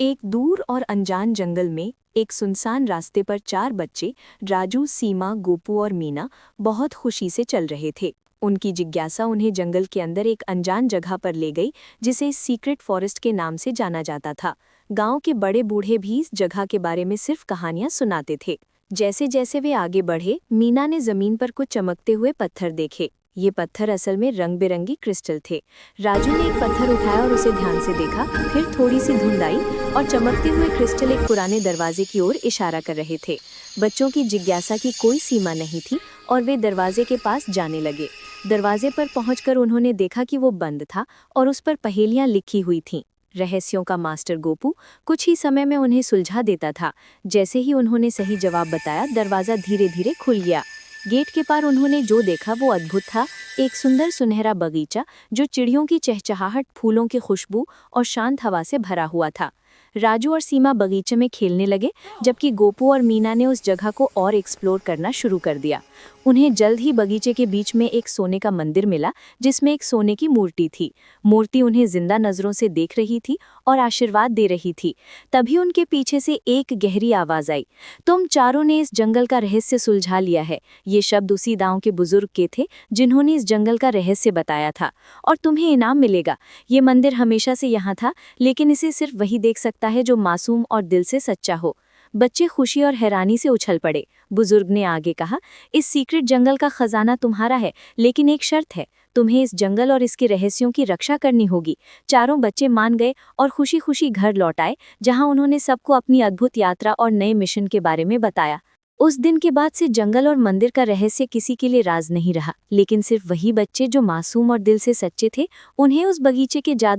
एक दूर और अनजान जंगल में एक सुनसान रास्ते पर चार बच्चे राजू, सीमा, गोपू और मीना बहुत खुशी से चल रहे थे। उनकी जिज्ञासा उन्हें जंगल के अंदर एक अनजान जगह पर ले गई, जिसे सीक्रेट फॉरेस्ट के नाम से जाना जाता था। गांव के बड़े बूढ़े भी इस जगह के बारे में सिर्फ कहानियां सुनाते थे। जैसे जैसे वे आगे बढ़े, मीना ने जमीन पर कुछ चमकते हुए पत्थर देखे। ये पत्थर असल में रंग बिरंगी क्रिस्टल थे। राजू ने एक पत्थर उठाया और उसे ध्यान से देखा। फिर थोड़ी सी धुंध आई और चमकते हुए क्रिस्टल एक पुराने दरवाजे की ओर इशारा कर रहे थे। बच्चों की जिज्ञासा की कोई सीमा नहीं थी और वे दरवाजे के पास जाने लगे। दरवाजे पर पहुंचकर उन्होंने देखा कि वो बंद था और उस पर पहेलियां लिखी हुई थीं। रहस्यों का मास्टर गोपू कुछ ही समय में उन्हें सुलझा देता था। जैसे ही उन्होंने सही जवाब बताया, दरवाजा धीरे धीरे खुल गया। गेट के पार उन्होंने जो देखा वो अद्भुत था। एक सुंदर सुनहरा बगीचा जो चिड़ियों की चहचहाहट, फूलों की खुशबू और शांत हवा से भरा हुआ था। राजू और सीमा बगीचे में खेलने लगे, जबकि गोपू और मीना ने उस जगह को और एक्सप्लोर करना शुरू कर दिया। उन्हें जल्द ही बगीचे के बीच में एक सोने का मंदिर मिला, जिसमें एक सोने की मूर्ति थी। मूर्ति उन्हें जिंदा नजरों से देख रही थी और आशीर्वाद दे रही थी। तभी उनके पीछे से एक गहरी आवाज आई, तुम चारों ने इस जंगल का रहस्य सुलझा लिया है। ये शब्द उसी गांव के बुजुर्ग के थे जिन्होंने इस जंगल का रहस्य बताया था, और तुम्हें इनाम मिलेगा। ये मंदिर हमेशा से यहाँ था, लेकिन इसे सिर्फ वही देख सकता है जो मासूम और दिल से सच्चा हो। बच्चे खुशी और हैरानी से उछल पड़े। बुजुर्ग ने आगे कहा, इस सीक्रेट जंगल का खजाना तुम्हारा है, लेकिन एक शर्त है, तुम्हें इस जंगल और इसके रहस्यों की रक्षा करनी होगी। चारों बच्चे मान गए और खुशी खुशी घर लौट आए, जहां उन्होंने सबको अपनी अद्भुत यात्रा और नए मिशन के बारे में बताया। उस दिन के बाद से जंगल और मंदिर का रहस्य किसी के लिए राज नहीं रहा, लेकिन सिर्फ वही बच्चे जो मासूम और दिल से सच्चे थे, उन्हें उस बगीचे के जादू